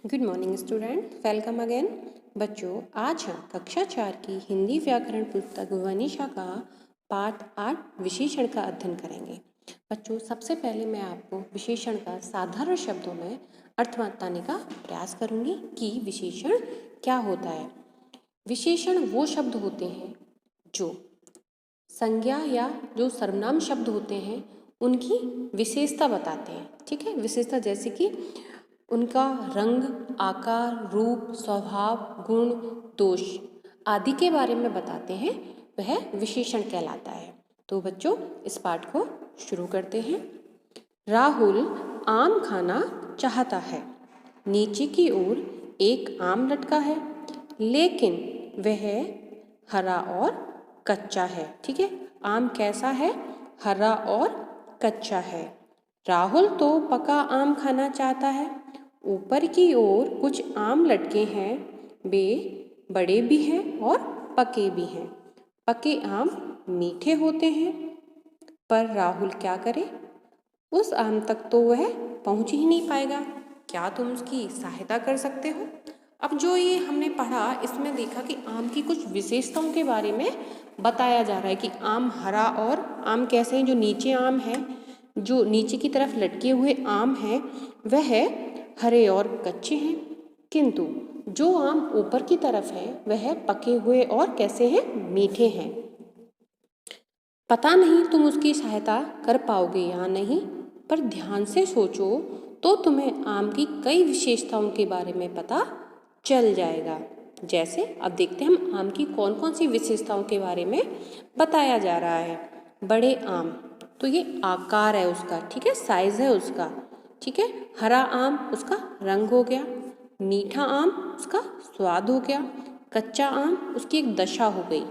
Good morning student, welcome again. बच्चों, आज हम कक्षा 4 की हिंदी व्याकरण पुस्तक वनिशा का पाठ 8 विशेषण का अध्ययन करेंगे। बच्चों, सबसे पहले मैं आपको विशेषण का साधारण शब्दों में अर्थ बताने का प्रयास करूंगी कि विशेषण क्या होता है। विशेषण वो शब्द होते हैं जो संज्ञा या जो सर्वनाम शब्द होते हैं उनकी विशेषता बताते हैं। ठीक है, विशेषता जैसे कि उनका रंग, आकार, रूप, स्वभाव, गुण, दोष आदि के बारे में बताते हैं, वह विशेषण कहलाता है। तो बच्चों, इस पाठ को शुरू करते हैं। राहुल आम खाना चाहता है। नीचे की ओर एक आम लटका है, लेकिन वह हरा और कच्चा है। ठीक है, आम कैसा है? हरा और कच्चा है। राहुल तो पका आम खाना चाहता है। ऊपर की ओर कुछ आम लटके हैं, वे बड़े भी हैं और पके भी हैं। पके आम मीठे होते हैं, पर राहुल क्या करे? उस आम तक तो वह पहुंच ही नहीं पाएगा। क्या तुम उसकी सहायता कर सकते हो? अब जो ये हमने पढ़ा, इसमें देखा कि आम की कुछ विशेषताओं के बारे में बताया जा रहा है कि आम हरा और आम कैसे हैं। जो नीचे आम है, जो नीचे की तरफ लटके हुए आम हैं, वह हरे और कच्चे हैं, किंतु जो आम ऊपर की तरफ है वह पके हुए और कैसे हैं? मीठे हैं। पता नहीं तुम उसकी सहायता कर पाओगे या नहीं, पर ध्यान से सोचो तो तुम्हें आम की कई विशेषताओं के बारे में पता चल जाएगा। जैसे अब देखते हैं हम आम की कौन कौन सी विशेषताओं के बारे में बताया जा रहा है। बड़े आम, तो ये आकार है उसका, ठीक है, साइज है उसका। ठीक है, हरा आम उसका रंग हो गया, मीठा आम उसका स्वाद हो गया, कच्चा आम उसकी एक दशा हो गई,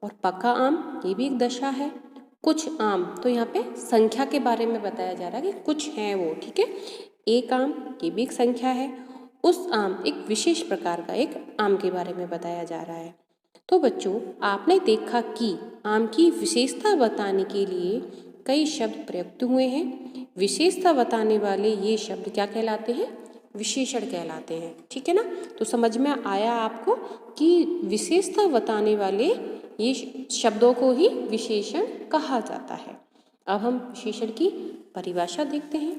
और पका आम ये भी एक दशा है। कुछ आम, तो यहाँ पे संख्या के बारे में बताया जा रहा है कि कुछ हैं वो। ठीक है, एक आम ये भी एक संख्या है। उस आम, एक विशेष प्रकार का एक आम के बारे में बताया जा रहा है। तो बच्चों, आपने देखा कि आम की विशेषता बताने के लिए कई शब्द प्रयुक्त हुए हैं। विशेषता बताने वाले ये शब्द क्या कहलाते हैं? विशेषण कहलाते हैं। ठीक है ना? तो समझ में आया आपको कि विशेषता बताने वाले ये शब्दों को ही विशेषण कहा जाता है। अब हम विशेषण की परिभाषा देखते हैं।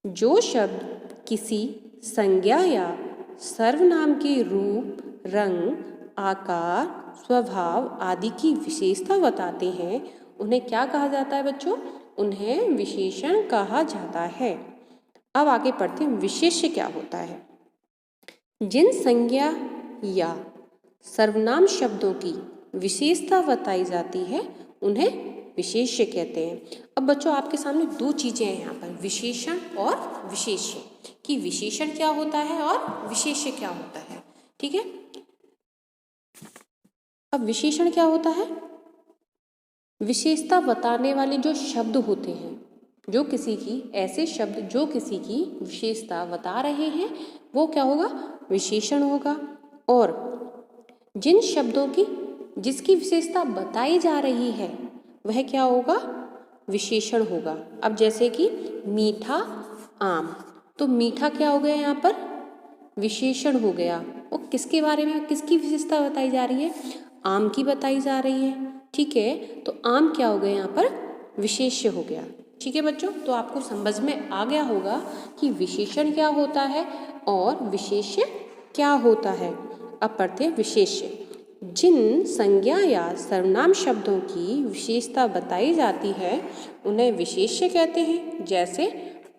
जो शब्द किसी संज्ञा या सर्वनाम के रूप, रंग, आकार, स्वभाव आदि की विशेषता बताते हैं, उन्हें क्या कहा जाता है बच्चों? उन्हें विशेषण कहा जाता है। अब आगे पढ़ते हैं, विशेष्य क्या होता है। जिन संज्ञा या सर्वनाम शब्दों की विशेषता बताई जाती है उन्हें विशेष्य कहते हैं। अब बच्चों, आपके सामने दो चीजें हैं यहाँ पर, विशेषण और विशेष्य, कि विशेषण क्या होता है और विशेष्य क्या होता है। ठीक है, अब विशेषण क्या होता है? विशेषता बताने वाले जो शब्द होते हैं, जो किसी की, ऐसे शब्द जो किसी की विशेषता बता रहे हैं, वो क्या होगा? विशेषण होगा। और जिन शब्दों की, जिसकी विशेषता बताई जा रही है, वह क्या होगा? विशेषण होगा। अब जैसे कि मीठा आम, तो मीठा क्या हो गया यहाँ पर? विशेषण हो गया। और किसके बारे में, किसकी विशेषता बताई जा रही है? आम की बताई जा रही है। ठीक है, तो आम क्या हो गया यहाँ पर? विशेष्य हो गया। ठीक है बच्चों, तो आपको समझ में आ गया होगा कि विशेषण क्या होता है और विशेष्य क्या होता है। अब पढ़ते हैं विशेष्य। जिन संज्ञा या सर्वनाम शब्दों की विशेषता बताई जाती है उन्हें विशेष्य कहते हैं। जैसे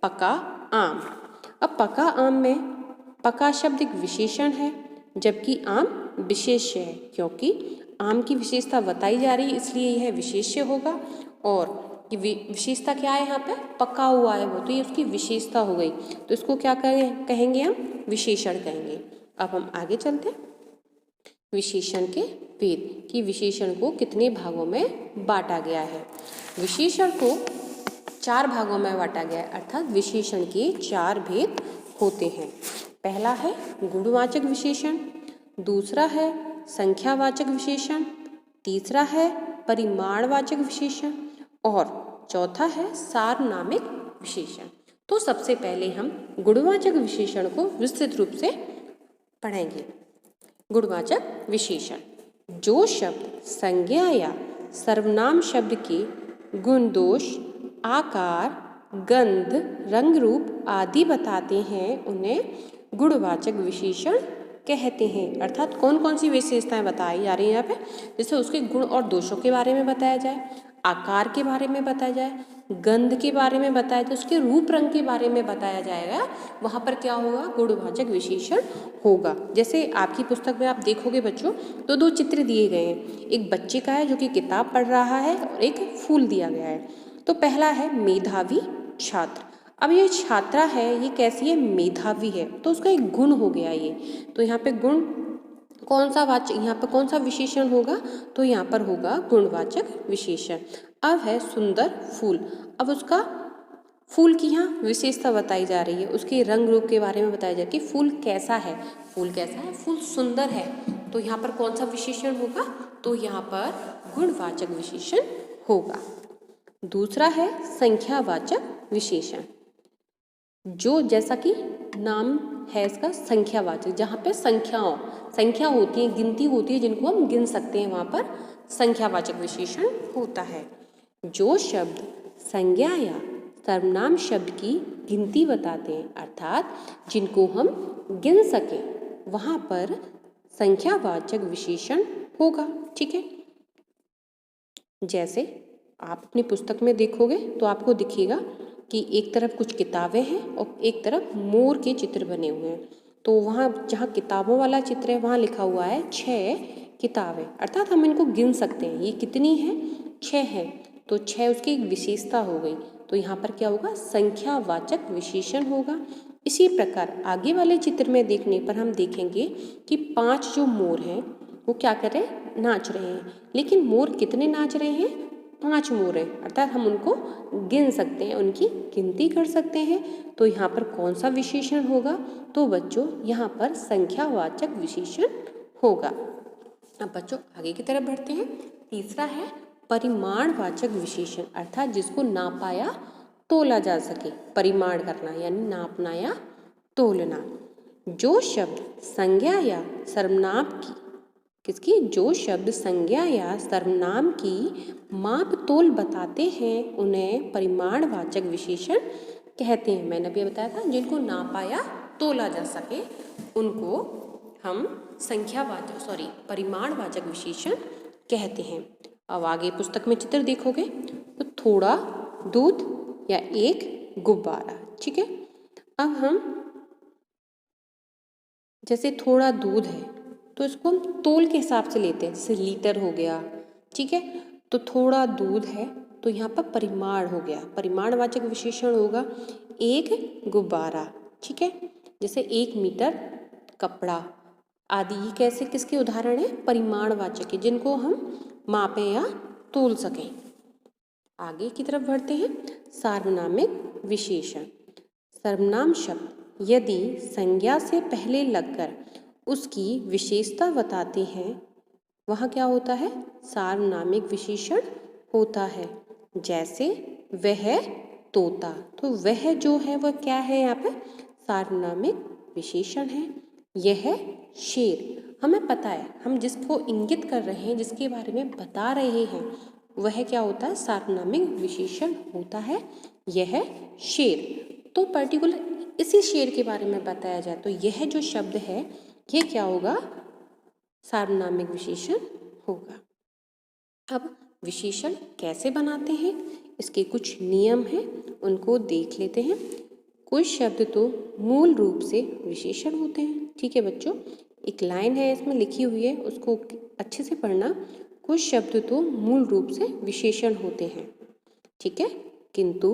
पका आम। अब पका आम में पका शब्द एक विशेषण है, जबकि आम विशेष्य है। क्योंकि आम की विशेषता बताई जा रही है इसलिए यह विशेष्य होगा। और ये विशेषता क्या है यहाँ पे? पका हुआ है वो, तो ये उसकी विशेषता हो गई। तो इसको क्या कहेंगे हम? विशेषण कहेंगे। अब हम आगे चलते हैं। विशेषण के भेद, कि विशेषण को कितने भागों में बांटा गया है। विशेषण को 4 भागों में बांटा गया है, अर्थात विशेषण के 4 भेद होते हैं। पहला है गुणवाचक विशेषण, दूसरा है संख्यावाचक विशेषण, तीसरा है परिमाणवाचक विशेषण और चौथा है सार्वनामिक विशेषण। तो सबसे पहले हम गुणवाचक विशेषण को विस्तृत रूप से पढ़ेंगे। गुणवाचक विशेषण, जो शब्द संज्ञा या सर्वनाम शब्द के गुण, दोष, आकार, गंध, रंग, रूप आदि बताते हैं उन्हें गुणवाचक विशेषण कहते हैं। अर्थात कौन कौन सी विशेषताएं बताई जा रही हैं यहाँ पे, जैसे उसके गुण और दोषों के बारे में बताया जाए, आकार के बारे में बताया जाए, गंध के बारे में बताया जाए, उसके रूप रंग के बारे में बताया जाएगा, वहाँ पर क्या होगा, गुणवाचक विशेषण होगा। जैसे आपकी पुस्तक में आप देखोगे बच्चों, तो दो चित्र दिए गए हैं, एक बच्चे का है जो कि किताब पढ़ रहा है और एक फूल दिया गया है। तो पहला है मेधावी छात्र। अब ये छात्रा है, ये कैसी है, मेधावी है, तो उसका एक गुण हो गया ये। तो यहाँ पे गुण कौन सा वाचक, यहाँ पर कौन सा विशेषण होगा, तो यहाँ पर होगा गुणवाचक विशेषण। अब है सुंदर फूल। अब उसका फूल की यहाँ विशेषता बताई जा रही है, उसके रंग रूप के बारे में बताया जा रहा है कि फूल कैसा है, फूल कैसा है, फूल सुंदर है। तो यहाँ पर कौन सा विशेषण होगा, तो यहाँ पर गुणवाचक विशेषण होगा। दूसरा है संख्यावाचक विशेषण, जो जैसा कि नाम है इसका संख्यावाचक, जहाँ पे संख्या होती है, गिनती होती है, जिनको हम गिन सकते हैं, वहाँ पर संख्यावाचक विशेषण होता है। जो शब्द संज्ञा या सर्वनाम शब्द की गिनती बताते हैं, अर्थात जिनको हम गिन सकें, वहाँ पर संख्यावाचक विशेषण होगा। ठीक है, जैसे आप अपनी पुस्तक में देखोगे तो आपको दिखेगा कि एक तरफ कुछ किताबें हैं और एक तरफ मोर के चित्र बने हुए हैं। तो वहाँ जहाँ किताबों वाला चित्र है वहाँ लिखा हुआ है 6 किताबें, अर्थात हम इनको गिन सकते हैं। ये कितनी है, 6 है, तो 6 उसकी एक विशेषता हो गई। तो यहाँ पर क्या होगा, संख्यावाचक विशेषण होगा। इसी प्रकार आगे वाले चित्र में देखने पर हम देखेंगे कि 5 जो मोर हैं वो क्या कर रहे हैं, नाच रहे हैं। लेकिन मोर कितने नाच रहे हैं, 5 मोर हैं, अर्थात हम उनको गिन सकते हैं, उनकी गिनती कर सकते हैं। तो यहाँ पर कौन सा विशेषण होगा, तो बच्चों यहाँ पर संख्यावाचक विशेषण होगा। अब बच्चों आगे की तरफ बढ़ते हैं। तीसरा है परिमाणवाचक विशेषण, अर्थात जिसको नापा या तोला जा सके, परिमाण करना यानी नापना या तोलना। जो शब्द संज्ञा या सर्वनाम की जो शब्द संज्ञा या सर्वनाम की माप तोल बताते हैं उन्हें परिमाणवाचक विशेषण कहते हैं। मैंने अभी बताया था, जिनको नापा या तोला जा सके उनको हम परिमाणवाचक विशेषण कहते हैं। अब आगे पुस्तक में चित्र देखोगे तो थोड़ा दूध या एक गुब्बारा। ठीक है, अब हम जैसे थोड़ा दूध है तो इसको हम तोल के हिसाब से लेते हैं, जैसे लीटर हो गया। ठीक है, तो थोड़ा दूध है तो यहाँ पर परिमाण हो गया, परिमाणवाचक विशेषण होगा एक गुब्बारा। ठीक है, जैसे 1 मीटर कपड़ा आदि, ये कैसे किसके उदाहरण है, परिमाणवाचक है, जिनको हम मापें या तोल सकें। आगे की तरफ बढ़ते हैं। सार्वनामिक विशेषण, सर्वनाम शब्द यदि संज्ञा से पहले लगकर उसकी विशेषता बताते हैं, वहाँ क्या होता है, सार्वनामिक विशेषण होता है। जैसे वह तोता, तो वह जो है वह क्या है, यहाँ पे सार्वनामिक विशेषण है। यह शेर, हमें पता है, हम जिसको इंगित कर रहे हैं, जिसके बारे में बता रहे हैं, वह क्या होता है, सार्वनामिक विशेषण होता है। यह शेर, तो पर्टिकुलर इसी शेर के बारे में बताया जाए तो यह जो शब्द है ये क्या होगा, सार्वनामिक विशेषण होगा। अब विशेषण कैसे बनाते हैं, इसके कुछ नियम हैं, उनको देख लेते हैं। कुछ शब्द तो मूल रूप से विशेषण होते हैं। ठीक है बच्चों, एक लाइन है इसमें लिखी हुई है, उसको अच्छे से पढ़ना। कुछ शब्द तो मूल रूप से विशेषण होते हैं, ठीक है, किंतु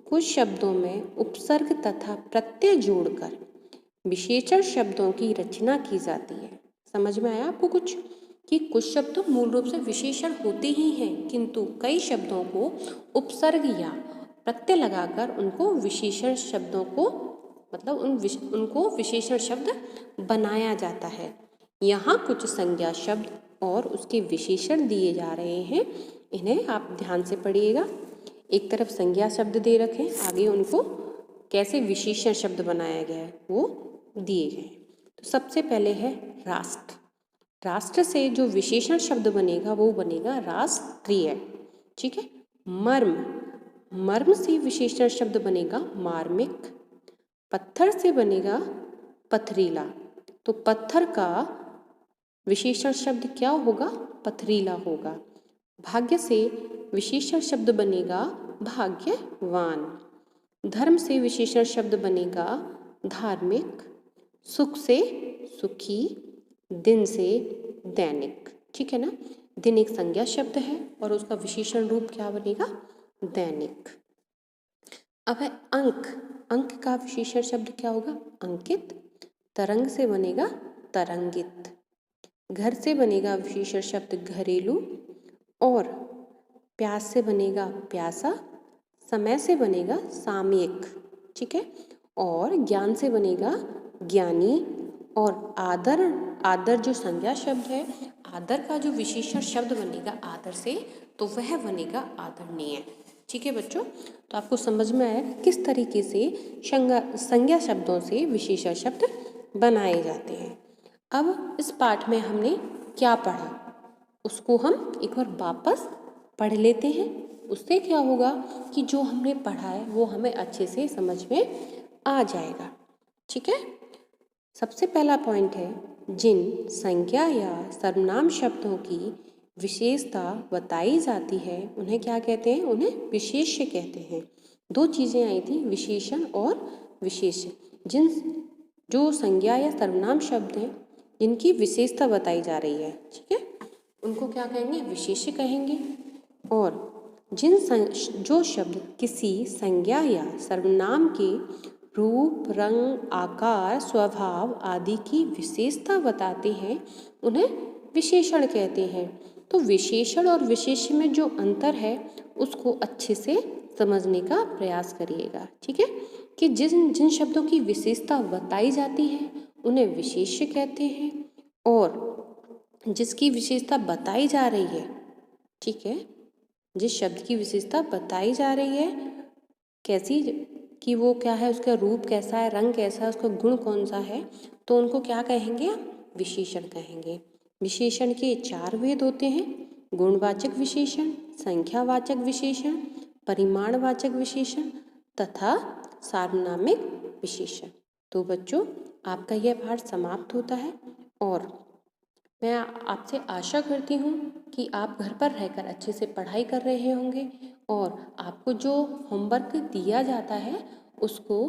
कुछ शब्दों में उपसर्ग तथा प्रत्यय जोड़कर विशेषण शब्दों की रचना की जाती है। समझ में आया आपको कुछ, कि कुछ शब्द तो मूल रूप से विशेषण होते ही हैं, किंतु कई शब्दों को उपसर्ग या प्रत्यय लगाकर उनको विशेषण शब्दों को उनको विशेषण शब्द बनाया जाता है। यहाँ कुछ संज्ञा शब्द और उसके विशेषण दिए जा रहे हैं, इन्हें आप ध्यान से पढ़िएगा। एक तरफ संज्ञा शब्द दे रखे, आगे उनको कैसे विशेषण शब्द बनाया गया है वो दिए गए हैं। तो सबसे पहले है राष्ट्र। राष्ट्र से जो विशेषण शब्द बनेगा वो बनेगा राष्ट्रीय। ठीक है। मर्म, मर्म से विशेषण शब्द बनेगा मार्मिक। पत्थर से बनेगा पथरीला, तो पत्थर का विशेषण शब्द क्या होगा? पथरीला होगा। भाग्य से विशेषण शब्द बनेगा भाग्यवान। धर्म से विशेषण शब्द बनेगा धार्मिक। सुख से सुखी, दिन से दैनिक। ठीक है ना। दिन एक संज्ञा शब्द है और उसका विशेषण रूप क्या बनेगा? दैनिक। अब है अंक। अंक का विशेषण शब्द क्या होगा? अंकित। तरंग से बनेगा तरंगित। घर से बनेगा विशेषण शब्द घरेलू। और प्यास से बनेगा प्यासा। समय से बनेगा सामयिक। ठीक है। और ज्ञान से बनेगा ज्ञानी। और आदर, आदर जो संज्ञा शब्द है, आदर का जो विशेषण शब्द बनेगा आदर से, तो वह बनेगा आदरणीय। ठीक है बच्चों, तो आपको समझ में आया किस तरीके से संज्ञा शब्दों से विशेषण शब्द बनाए जाते हैं। अब इस पाठ में हमने क्या पढ़ा उसको हम एक बार वापस पढ़ लेते हैं। उससे क्या होगा कि जो हमने पढ़ा है वो हमें अच्छे से समझ में आ जाएगा। ठीक है। सबसे पहला पॉइंट है, जिन संज्ञा या सर्वनाम शब्दों की विशेषता बताई जाती है उन्हें क्या कहते हैं? उन्हें विशेष्य कहते हैं। दो चीज़ें आई थी, विशेषण और विशेष्य। जिन जो संज्ञा या सर्वनाम शब्द हैं जिनकी विशेषता बताई जा रही है, ठीक है, उनको क्या कहेंगे? विशेष्य कहेंगे। और जो शब्द किसी संज्ञा या सर्वनाम के रूप, रंग, आकार, स्वभाव आदि की विशेषता बताते हैं उन्हें विशेषण कहते हैं। तो विशेषण और विशेष्य में जो अंतर है उसको अच्छे से समझने का प्रयास करिएगा। ठीक है, कि जिन जिन शब्दों की विशेषता बताई जाती है उन्हें विशेष्य कहते हैं, और जिसकी विशेषता बताई जा रही है, ठीक है, जिस शब्द की विशेषता बताई जा रही है कैसी, कि वो क्या है, उसका रूप कैसा है, रंग कैसा है, उसका गुण कौन सा है, तो उनको क्या कहेंगे? विशेषण कहेंगे। विशेषण के 4 भेद होते हैं, गुणवाचक विशेषण, संख्यावाचक विशेषण, परिमाणवाचक विशेषण तथा सार्वनामिक विशेषण। तो बच्चों, आपका यह पाठ समाप्त होता है और मैं आपसे आशा करती हूँ कि आप घर पर रहकर अच्छे से पढ़ाई कर रहे होंगे और आपको जो होमवर्क दिया जाता है उसको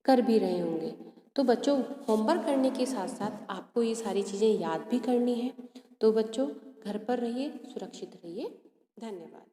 कर भी रहे होंगे। तो बच्चों, होमवर्क करने के साथ साथ आपको ये सारी चीज़ें याद भी करनी है। तो बच्चों, घर पर रहिए, सुरक्षित रहिए। धन्यवाद।